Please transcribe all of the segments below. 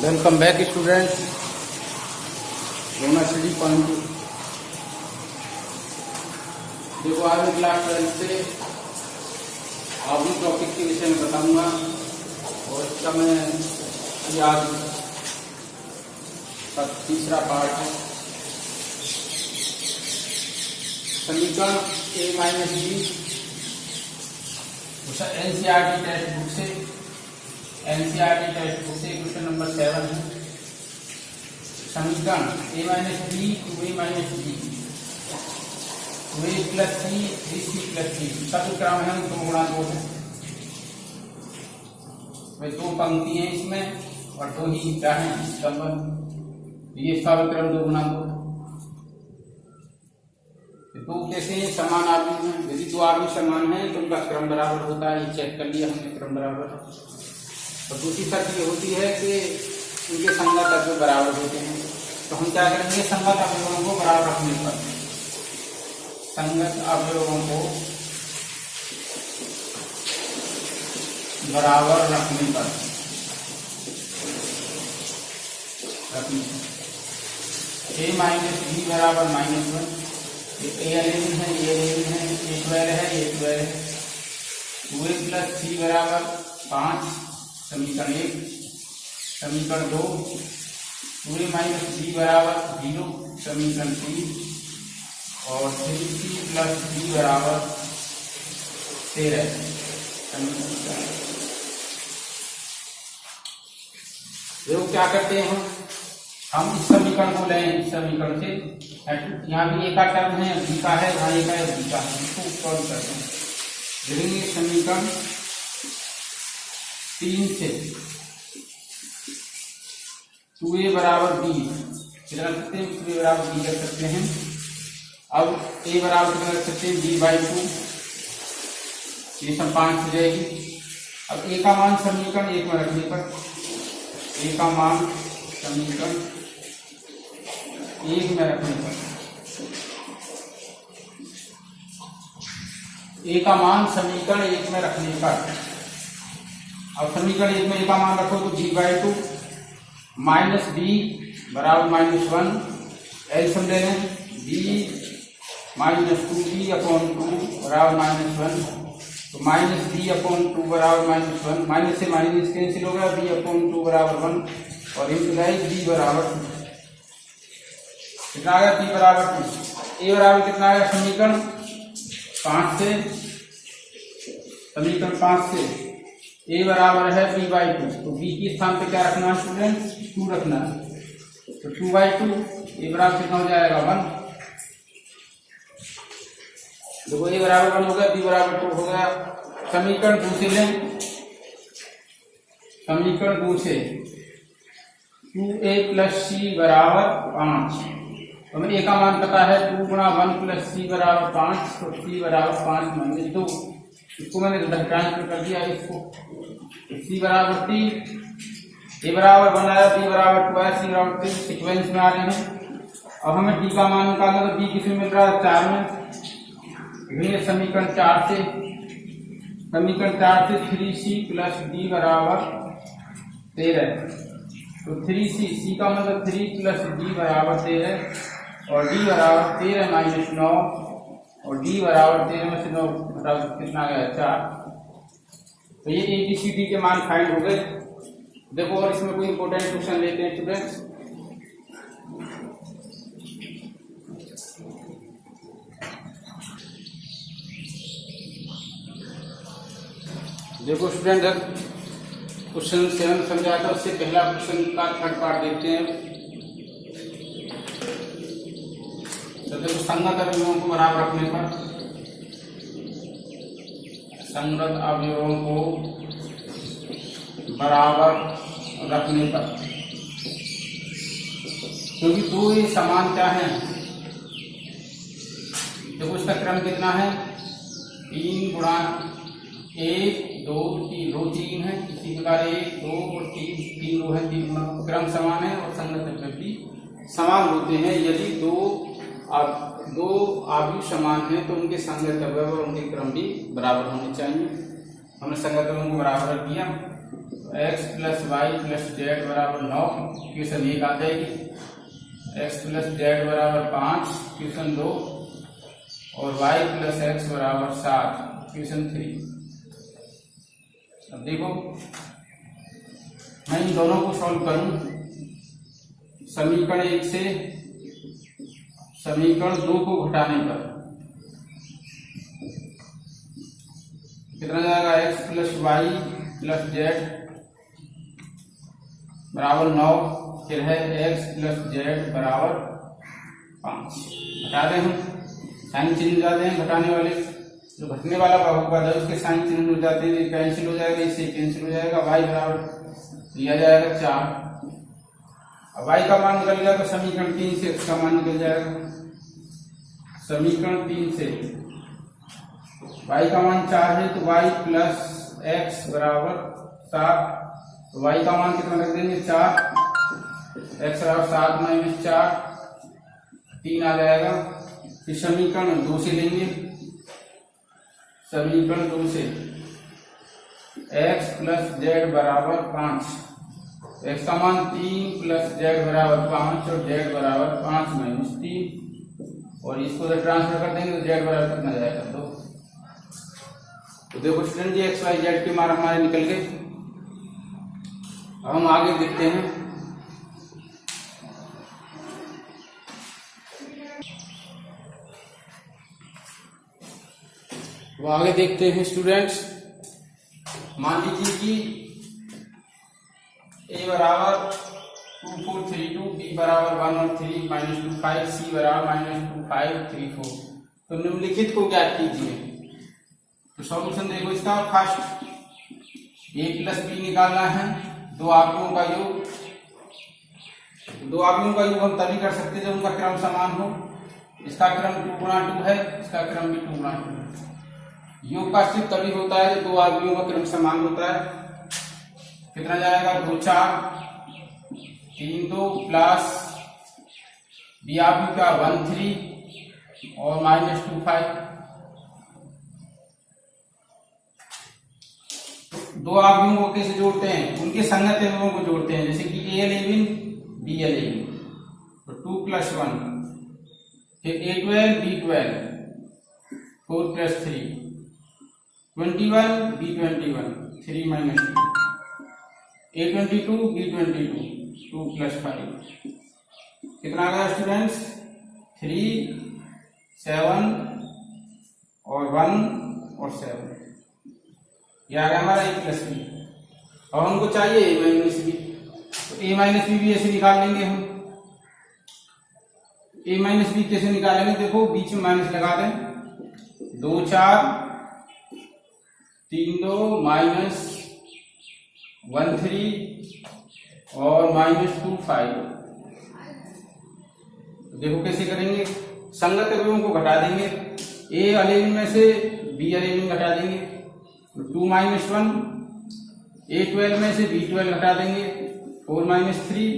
Welcome back students. Study point देखो, आज मैं क्लास 12 से आगे टॉपिक के विषय में बताऊंगा और इसका मैं ये आज का तीसरा पार्ट है। समीकरण a minus B NCERT textbook से क्वेश्चन नंबर 7 है। समीकरण a minus B two A minus B two A plus C 3c plus C सब क्रम है 2 गुणा 2 है। वे 2 पंक्ति है इसमें और 2 ही क्या है स्तंभ। ये सब क्रम 2 गुणा 2 है। तो कैसे समान आदमी है, यदि 2 आदमी समान है तो उनका क्रम बराबर होता है। ये चेक कर लिया हमने, क्रम बराबर है। और दूसरी शर्त ये होती है कि उनके संगत अवयव बराबर होते हैं। तो हम क्या करेंगे, संगत अवयवों को बराबर रखने पर संगत अवयवों को बराबर रखने पर a माइनस बी बराबर -1। ये a11 है, ये 11 है, ये 12 है, ये 12 है। 2a प्लस सी बराबर 5 समीकरण 1। समीकरण 2 2a माइनस बी बराबर 0 समीकरण 3 और 3c प्लस बी बराबर 13 समीकरण। देखो क्या करते हैं, हम इस समीकरण को लें, इस समीकरण से यहाँ भी एक का टर्म है, बी का है, वहाँ एक है, बी का है, इसको सॉल्व करते हैं। लेंगे समीकरण 3 से 2a बराबर b कितना रख सकते हैं, 2a बराबर b रख सकते हैं। अब a बराबर कितना रख सकते हैं, b/2। ये सब 5 हो जाएगी। अब a का मान समीकरण 1 में रखने पर a का मान समीकरण 1 में रखने पर a का मान समीकरण 1 में रखने पर अब समीकरण 1 में a का मान रखो तो b/2 माइनस बी बराबर -1। एलसीएम ले लें, b -2b अपॉन 2 बराबर -1। तो -b/2 बराबर -1, माइनस से माइनस कैंसिल हो गया, b/2 बराबर 1 और इम्प्लाइज b बराबर 2। कितना आ गया, b बराबर 2। a बराबर कितना आ गया, समीकरण 5 से a बराबर है b/2। तो b के स्थान पे क्या रखना है स्टूडेंट, 2 रखना है। तो 2/2 a बराबर कितना हो जाएगा, 1। देखो a बराबर 1 हो गया, b बराबर 2 हो गया। समीकरण 2 से लें, समीकरण 2 से 2a प्लस सी बराबर 5। तो हमें a का मान पता है, 2 गुणा 1 प्लस सी बराबर 5। तो c बराबर 5 - 2। इसको मैंने ट्रांसफर कर दिया इसको। c बराबर 3, a बराबर 1 आया, b बराबर 2 आया, c बराबर 3 सीक्वेंस में आ रहे हैं। अब हमें d का मान निकालना, तो d किसमें मिल रहा है, 4 में। समीकरण 4 से 3c प्लस d बराबर 13। तो 3c, c का मतलब 3 प्लस d बराबर 13 और d बराबर 13 - 9 और d बराबर 13 में से 9 कितना आ गया, 4। तो ये ABCD के मान फाइंड हो गए। देखो और इसमें कोई इंपोर्टेंट क्वेश्चन लेते हैं स्टूडेंट्स। देखो स्टूडेंट, क्वेश्चन 7 समझा था, उससे पहला क्वेश्चन का थर्ड पार्ट देखते हैं। तो देखो, संगत अवयवों को बराबर रखने पर, संगत अवयवों को बराबर रखने पर, क्योंकि 2 ही समान क्या है। देखो इसका क्रम कितना है, 3 गुणा 1 2 3 रो 3 है। इसी प्रकार 1 2 और 3 रो है, 3 गुणा क्रम समान है और संगत अवयव भी समान होते हैं। यदि दो आव्यूह समान है तो उनके संगत अवयव और उनके क्रम भी बराबर होने चाहिए। हमने संगत अवयवों को बराबर रख दिया। X plus Y plus Z बराबर 9 क्वेश्चन 1 आ जाएगी। एक्स प्लस जेड बराबर 5 क्वेश्चन 2 और वाई प्लस एक्स बराबर 7 क्वेश्चन 3। अब देखो मैं इन दोनों को सॉल्व करूं। समीकरण 1 से समीकरण 2 को घटाने पर कितना जाएगा? X plus Y plus Z बराबर 9, फिर है एक्स प्लस जेड बराबर 5। घटा दें हम, साइन चिन्ह हो जाते हैं घटाने वाले। जो घटने वाला बहुपद है उसके साइन चिन्ह हो जाते हैं, कैंसिल हो जाएगा, इससे कैंसिल हो जाएगा। वाई बराबर लिया जाएगा 4। अब वाई का मान निकल गया तो समीकरण 3 से इसका मान निकल जाएगा। समीकरण 3 से y का मान 4 है तो y प्लस एक्स बराबर 7। तो y का मान कितना रख देंगे? 4। x बराबर 7 माइनस 4 3 आ जाएगा। फिर समीकरण 2 से लेंगे। समीकरण 2 से x प्लस जेड बराबर 5। x का मान 3 प्लस जेड बराबर 5 और जेड बराबर 5 माइनस 3 और इसको जब ट्रांसफर कर देंगे तो जेड बराबर कितना जाएगा? 2। तो देखो स्टूडेंट जी एक्स वाई जेड के मान हमारे निकल गए। अब हम आगे देखते हैं। वो आगे देखते हैं स्टूडेंट्स। मान लीजिए कि a बराबर 2 4 3 2, b बराबर 1 और 3 माइनस 2 5, c बराबर माइनस 2 5 3 4। तो निम्नलिखित को ज्ञात कीजिए। तो सॉल्यूशन देखो इसका। फर्स्ट a प्लस बी निकालना है, दो आंकड़ों का योग। दो आंकड़ों का योग हम तभी कर सकते हैं जब उनका क्रम समान हो। इसका क्रम 2 गुणा 2 है, इसका क्रम भी 2 गुणा 2 है। योग का अस्तित्व तभी होता है जब दो आंकड़ों का क्रम समान होता है। कितना जाएगा? 2 4 3 2 प्लस बी आंकड़ों का 1 3 और माइनस 2 5। दो आव्यूहों को कैसे जोड़ते हैं? उनके संगत अवयवों को जोड़ते हैं, जैसे कि a11 b11 तो 2 + 1, फिर a12 b12 4 + 3 21 b21 3 - 2 a22 b22 2 + 5। कितना आ गया स्टूडेंट्स? 3 7 और 1 और 7। यह आ गया हमारा a प्लस बी। और हमको चाहिए a माइनस बी, तो a माइनस बी भी ऐसे निकाल लेंगे हम। a माइनस बी कैसे निकालेंगे? देखो बीच में माइनस लगा दें। 2 4 3 2 माइनस 1 3 और माइनस 2 5। देखो कैसे करेंगे? संगत अवयवों को घटा देंगे। a 11 में से b 11 घटा देंगे तो 2 - 1। a12 में से b12 घटा देंगे 4 - 3।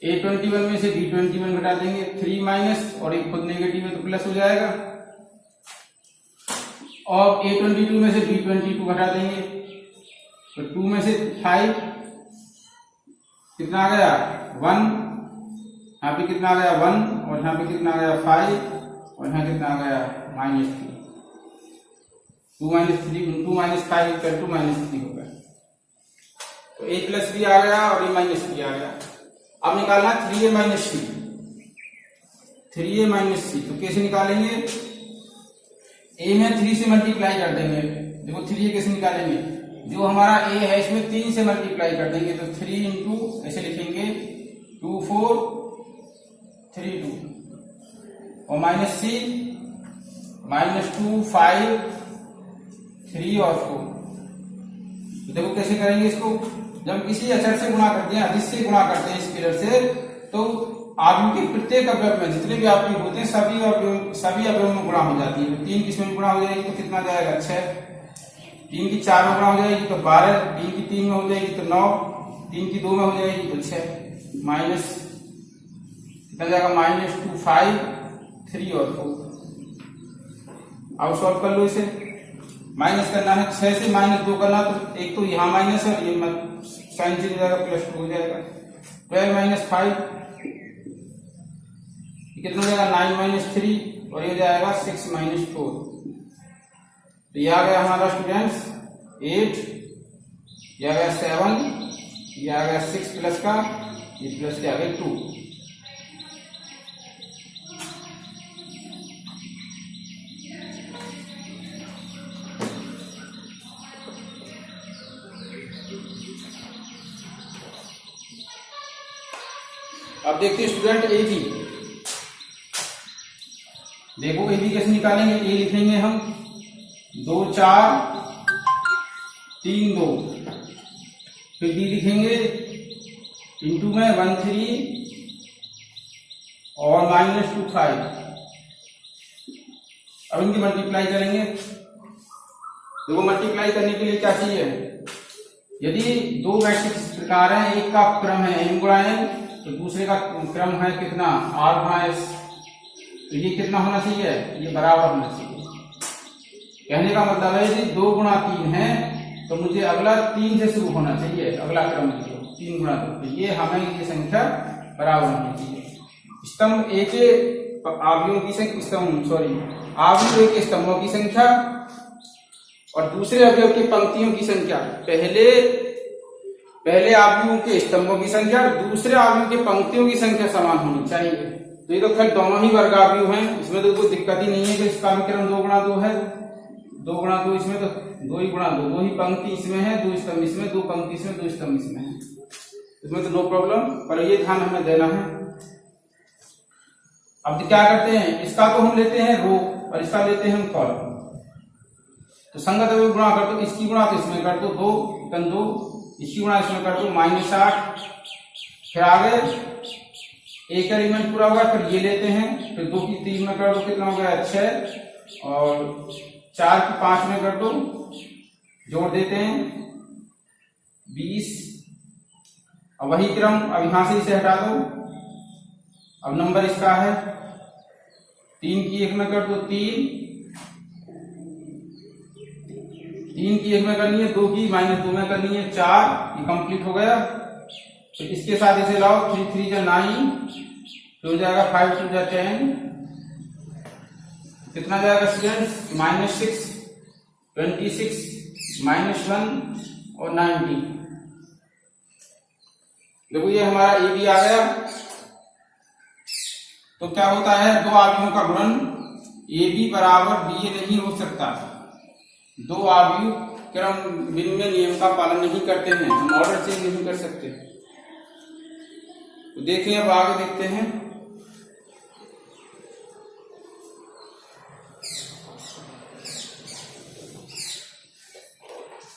a21 में से b21 घटा देंगे 3 माइनस, और एक खुद नेगेटिव है तो प्लस हो जाएगा। और a22 में से b22 घटा देंगे तो 2 में से 5 कितना आ गया? 1। यहाँ पे कितना आ गया? 1 और यहाँ पे कितना आ गया? 5 और यहाँ कितना आ गया? -3। 2 - 3 2 - 5 = 2 - 3 हो गया। तो a प्लस बी आ गया और a माइनस बी आ गया। अब निकालना 3a माइनस सी। 3a माइनस सी तो कैसे निकालेंगे? a में 3 से मल्टीप्लाई कर देंगे। देखो 3a कैसे निकालेंगे? जो हमारा a है इसमें 3 से मल्टीप्लाई कर देंगे तो 3 × ऐसे लिखेंगे 2 4 3 2 और माइनस सी -2 5 3 और 4। तो देखो कैसे करेंगे इसको? जब किसी अक्षर से गुणा करते हैं, अधिक से गुणा करते हैं स्केलर से, तो आव्यूह के प्रत्येक अवयव में जितने भी आव्यूह होते हैं सभी अवयवों में गुणा हो जाती है। 3 किसमें गुणा हो जाएगी तो कितना जाएगा? 6। 3 की 4 में गुणा हो जाएगी तो 12। 3 की 3 में हो जाएगी तो 9। 3 की 2 में हो जाएगी तो 6 माइनस कितना जाएगा? -2 5 3 और 4। अब सॉल्व कर लो इसे। माइनस करना है, 6 से -2 करना, तो एक तो यहाँ माइनस है, ये साइन चेंज हो जाएगा, +2 हो जाएगा। 12 - 5 कितना हो जाएगा, 9 - 3, और ये जाएगा 6 - 4। तो ये आ गया हमारा स्टूडेंट्स 8, ये आ गया 7, ये आ गया 6 प्लस का, ये प्लस के आ गए 2। अब देखते हैं स्टूडेंट ए बी। देखो ए बी कैसे निकालेंगे, ए लिखेंगे हम 2 4 3 2, फिर बी लिखेंगे इंटू में 1 3 और -2 5। अब इनकी मल्टीप्लाई करेंगे। देखो मल्टीप्लाई करने के लिए क्या चाहिए, यदि दो मैट्रिक्स इस प्रकार है, एक का क्रम है m गुणा n, तो दूसरे का क्रम है कितना, r गुणा s, तो ये कितना होना चाहिए, ये बराबर होना चाहिए। कहने का मतलब है यदि 2 गुणा 3 है तो मुझे अगला 3 से शुरू होना चाहिए, अगला क्रम 3 गुणा 2, तो ये हमें ये संख्या बराबर होनी चाहिए। स्तंभ ए के आव्यूहों की संख्या, आव्यूह ए के स्तंभों की संख्या और दूसरे अवयव की पंक्तियों की संख्या, पहले आव्यूह के स्तंभों की संख्या और दूसरे आव्यूह के पंक्तियों की संख्या समान होनी चाहिए। तो ये तो खैर दोनों ही वर्ग आव्यूह हैं, इसमें तो कोई दिक्कत ही नहीं है कि इसका भी क्रम 2 गुणा 2 है, 2 गुणा 2 इसमें तो 2 ही गुणा 2, 2 ही पंक्ति इसमें है, 2 स्तंभ इसमें, 2 पंक्ति इसमें, 2 स्तंभ इसमें है, इसमें तो नो प्रॉब्लम, पर ये ध्यान हमें देना है। अब क्या करते हैं, इसका तो हम लेते हैं रो और इसका लेते हैं हम कॉलम। तो संगत अवयव गुणा कर दो, इसकी गुणा तो इसमें कर दो 2, इसकी गुणा इसमें कर दो -8, फिर आगे एक एलिमेंट पूरा होगा, फिर ये लेते हैं, फिर 2 की 3 में कर दो, कितना हो गया 6, और 4 की 5 में कर दो, जोड़ देते हैं 20। अब वही क्रम अब यहां से इसे हटा दो, अब नंबर इसका है 3 की 1 में कर दो 3 की 1 में करनी है, 2 की -2 में करनी है 4, ये कंप्लीट हो गया। फिर इसके साथ इसे लाओ, 3 3 जा 9, तो हो जाएगा 5 2 जा 10, कितना जाएगा स्टूडेंट्स, -6 26 -1 और 19। देखो ये हमारा ए बी आ गया। तो क्या होता है, दो आव्यूहों का गुणन ए बी बराबर बी ए नहीं हो सकता। दो आव्यूह क्रम विनिमय नियम का पालन नहीं करते हैं, हम ऑर्डर चेंज नहीं कर सकते। तो देखिए अब आगे देखते हैं।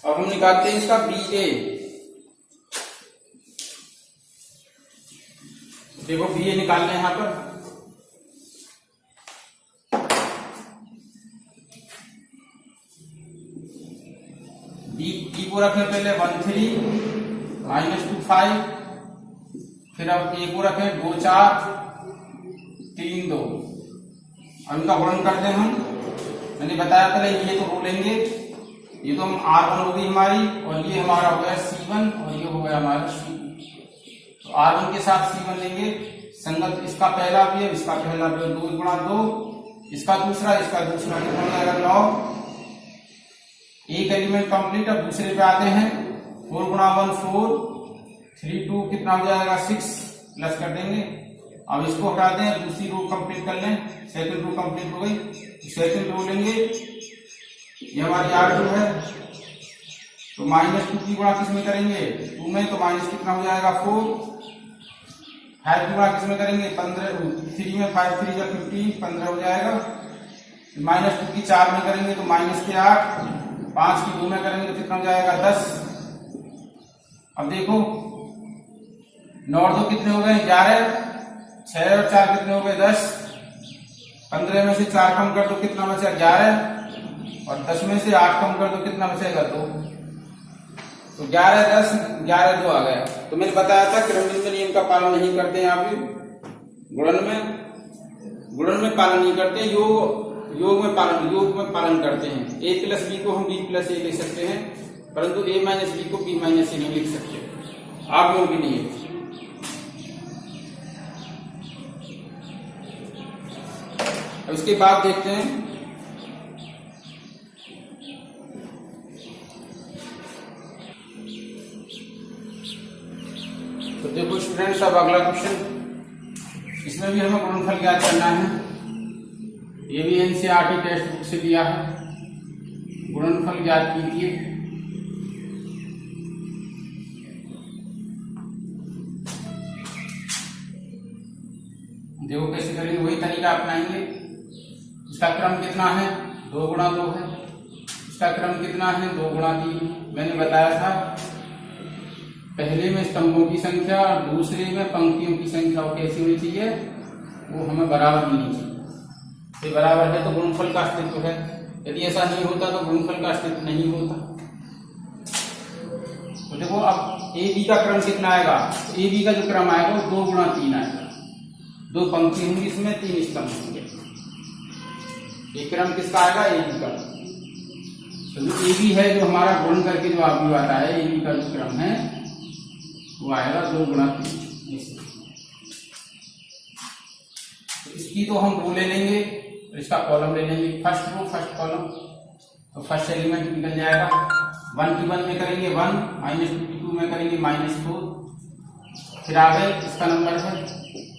अब हम निकालते हैं इसका बी ए। देखो बी ए निकालना है यहां पर, बी को रखें पहले 1 3 -2 5, फिर अब ए को रखें 2 4 3 2। अब इनका गुणन करते हैं हम। मैंने बताया पहले ये तो रो लेंगे, ये तो हम R1 हो गई हमारी, और ये हमारा हो गया C1 और ये हो गया हमारा C2। तो R1 के साथ C1 लेंगे, संगत इसका पहला अवयव, इसका पहला अवयव 2 गुणा 2, इसका दूसरा कितना हो जाएगा 9। एक एलिमेंट कंप्लीट। अब दूसरे पे आते हैं, 4 गुणा 1 4, 3 2 कितना हो जाएगा 6, प्लस कर देंगे। अब इसको हटा दें, दूसरी रो कंप्लीट कर लें, सेकंड रो कंप्लीट हो गई। सेकंड रो लेंगे, ये हमारी R2 है, तो -2 की गुणा किस में करेंगे 2 में, तो माइनस कितना हो जाएगा 4। 5 की गुणा किस में करेंगे 15, 3 में 5 3 या 15, 15 हो जाएगा। -2 की 4 में करेंगे तो -8, 5 की 2 में करेंगे तो कितना हो जाएगा 10। अब देखो 9 और 2 कितने हो गए 11, 6 और 4 कितने हो गए 10, 15 में से 4 कम कर दो कितना बचा 11, और 10 में से 8 कम कर दो कितना बचेगा 2। तो 11 10 11 2 आ गया। तो मैंने बताया था क्रमविनिमय नियम का पालन नहीं करते हैं आप, गुणन में पालन नहीं करते, योग योग में पालन करते हैं। ए प्लस बी को हम बी प्लस ए लिख सकते हैं, परंतु ए माइनस बी को बी माइनस ए नहीं लिख सकते। आप लोग भी नहीं है। अब इसके बाद देखते हैं तो देखो स्टूडेंट्स, अब अगला क्वेश्चन, इसमें भी हमें गुणनफल ज्ञात करना है। ये भी एनसीईआरटी टेक्स्ट बुक से दिया है। गुणनफल ज्ञात कीजिए। देखो कैसे करेंगे, वही तरीका अपनाएंगे। इसका क्रम कितना है, 2 गुणा 2 है। इसका क्रम कितना है, 2 गुणा 3। मैंने बताया था पहले में स्तंभों की संख्या और दूसरे में पंक्तियों की संख्या वो कैसी होनी चाहिए, वो हमें बराबर मिलनी चाहिए। ये बराबर है तो गुणनफल का अस्तित्व है। यदि ऐसा नहीं होता तो गुणनफल का अस्तित्व नहीं होता। तो देखो अब ए बी का क्रम कितना आएगा, ए बी का जो क्रम आएगा वो 2 गुणा 3 आएगा। 2 पंक्ति होंगी, इसमें 3 स्तंभ होंगे। ये क्रम किसका आएगा, ए बी का। तो जो ए बी है, जो हमारा गुणन करके जो आप आता है, ए बी का जो क्रम है वो आएगा 2 गुणा 3। तो इसकी तो हम रो ले लेंगे, इसका कॉलम ले लेंगे। फर्स्ट रो फर्स्ट कॉलम, तो फर्स्ट एलिमेंट निकल जाएगा। 1 की 1 में करेंगे 1, -2 की 2 में करेंगे -4। फिर आगे इसका नंबर है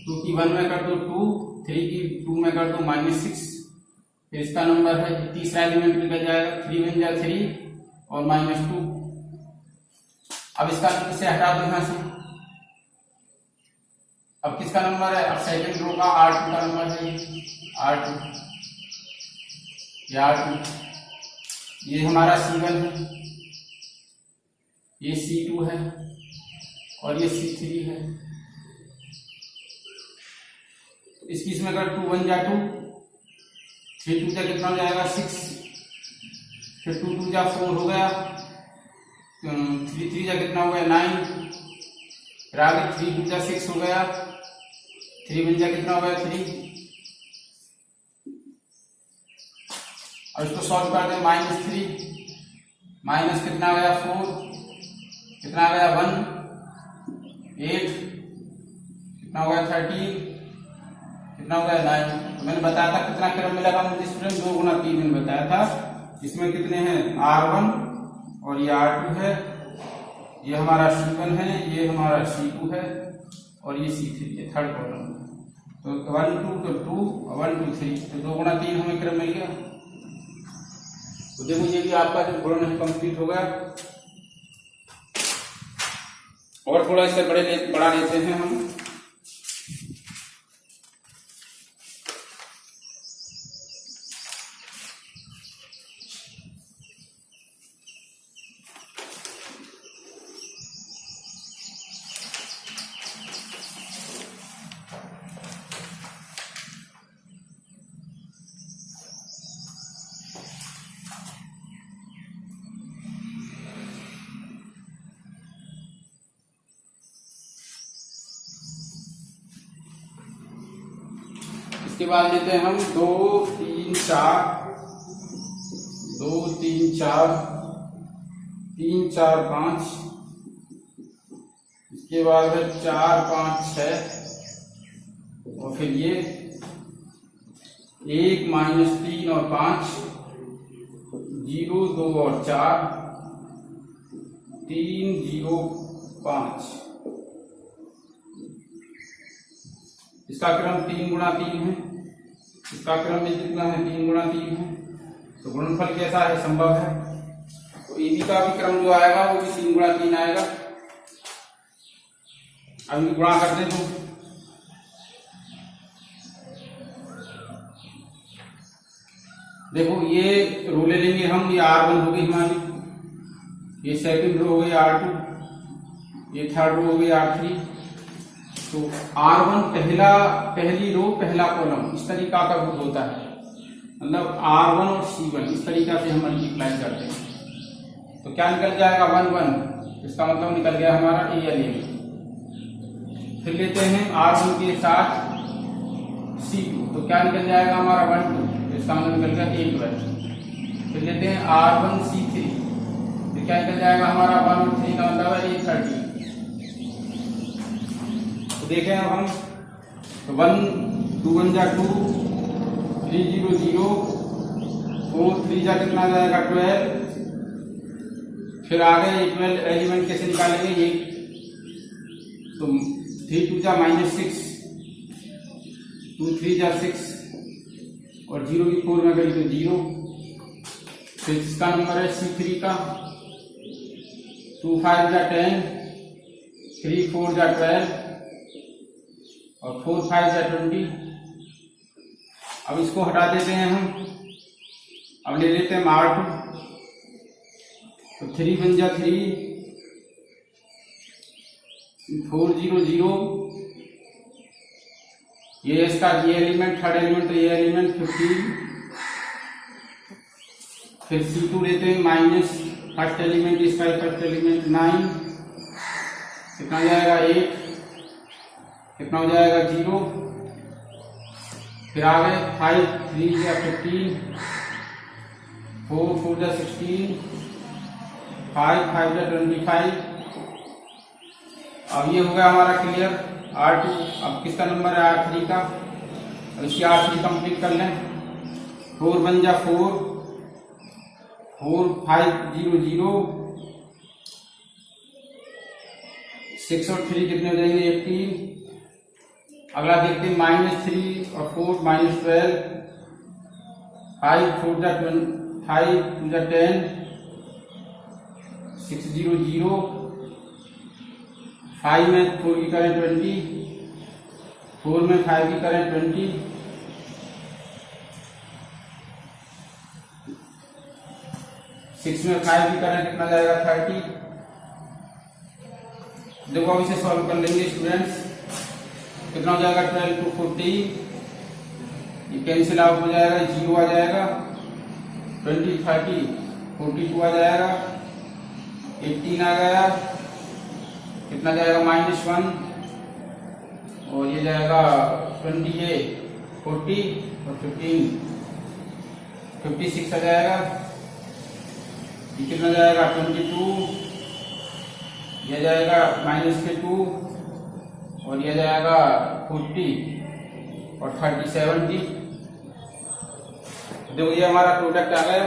2 की 1 में कर दो 2, 3 की 2 में कर दो -6। फिर इसका नंबर है तीसरा एलिमेंट निकल जाएगा 3 1 जा 3 और -2। अब इसका इसे हटा दो यहां से। अब किसका नंबर है, अब सेकंड रो का R2 का नंबर है, R2। ये R2, ये हमारा C1 है, ये C2 है और ये C3 है। तो इसकी इसमें अगर 2 1 जा 2, 3 2 जा कितना हो जाएगा 6, फिर 2 2 जा 4 हो गया, 3 3 जा कितना हो गया 9, फिर आगे 3 2 जा 6 हो गया, 3 1 जा कितना हो गया 3। और इसको सॉल्व कर दें, -3 माइनस कितना आ गया 4, कितना आ गया 1, 8, कितना हो गया 13, कितना हो गया 9। तो मैंने बताया था कितना क्रम मिलेगा मुझे स्टूडेंट, 2 गुना 3 मैंने बताया था। इसमें कितने हैं R1 और ये R2 है, ये हमारा C1 है, ये हमारा C2 है और ये C3 है, थर्ड कॉलम। तो 1 2 तो 2 1 2 3, तो 2 गुना 3 हमें क्रम मिल गया। तो देखो ये भी आपका जो गुणन है कंप्लीट हो गया। और थोड़ा इसे बढ़ा लेते हैं हम। इसके बाद लेते हैं हम 2 3 4 2 3 4 3 4 5, इसके बाद है 4 5 6 और फिर ये 1 -3 और 5 0 2 और 4 3 0 5। इसका क्रम 3 गुणा 3 है। इसका क्रम में कितना है 3 गुणा 3 है। तो गुणनफल कैसा है, संभव है। तो ए बी का भी क्रम जो आएगा वो भी 3 गुणा 3 आएगा। अब गुणा करते हैं तो देखो ये रो ले लेंगे हम, ये R1 हो गई हमारी, ये सेकंड रो हो गई R2, ये थर्ड रो हो गई R3। तो R1 पहली रो पहला कॉलम, इस तरीका का कुछ होता है। मतलब R1 और C1 इस तरीका से हम मल्टीप्लाई करते हैं। तो क्या निकल जाएगा 1 1, इसका मतलब निकल गया हमारा ए एलिमेंट। फिर लेते हैं R1 के साथ C2, तो क्या निकल जाएगा हमारा 1 2, इसका मतलब निकल गया A12। फिर लेते हैं R1C3, फिर क्या निकल जाएगा हमारा 1 और 3 का मतलब है A13। तो देखें अब हम 1 2 1 जा 2 3 0 0 4 3 जा कितना जाएगा 12। फिर आगे 12 एलिमेंट कैसे निकालेंगे ये, तो 3 2 जा -6 2 3 जा 6 और 0 की 4 में गई तो 0। फिर इसका नंबर है C3 का 2 5 जा 10 3 4 जा 12 और 4 5 जा 20। अब इसको हटा देते हैं हम, अब ले लेते हैं R2, तो 3 1 जा 3 4 0 0, ये इसका ये एलिमेंट थर्ड एलिमेंट, तो ये एलिमेंट 15। फिर C2 लेते हैं माइनस फर्स्ट एलिमेंट, इसका फर्स्ट एलिमेंट 9, कितना हो जाएगा 8, कितना हो जाएगा 0। फिर आगे 5 3 या 15 4 4 या 16 5 5 या 25। अब ये हो गया हमारा क्लियर R2। अब किसका नंबर है R3 का, अब इसकी R3 कंप्लीट कर लें। 4 1 जा 4 4 5 0 0 6 और 3 कितने हो जाएंगे 18। अगला देखते हैं -3 और 4 -12 5 4 जा 5 2 जा 10 6 0 0 5 में 4 की करें 20 4 में 5 की करें 20 6 में 5 की करें कितना जाएगा 30। देखो अब इसे सॉल्व कर लेंगे स्टूडेंट्स, कितना हो जाएगा 12 2 40, ये कैंसिल आउट हो जाएगा, 0 आ जाएगा, 20 30 42 आ जाएगा, 18 आ गया, कितना जाएगा -1 और ये जाएगा 28 40 और 15 56 आ जाएगा, ये कितना जाएगा 22, ये जाएगा -2 और ये जाएगा 40 और 30 70। देखो ये हमारा प्रोडक्ट आ गया।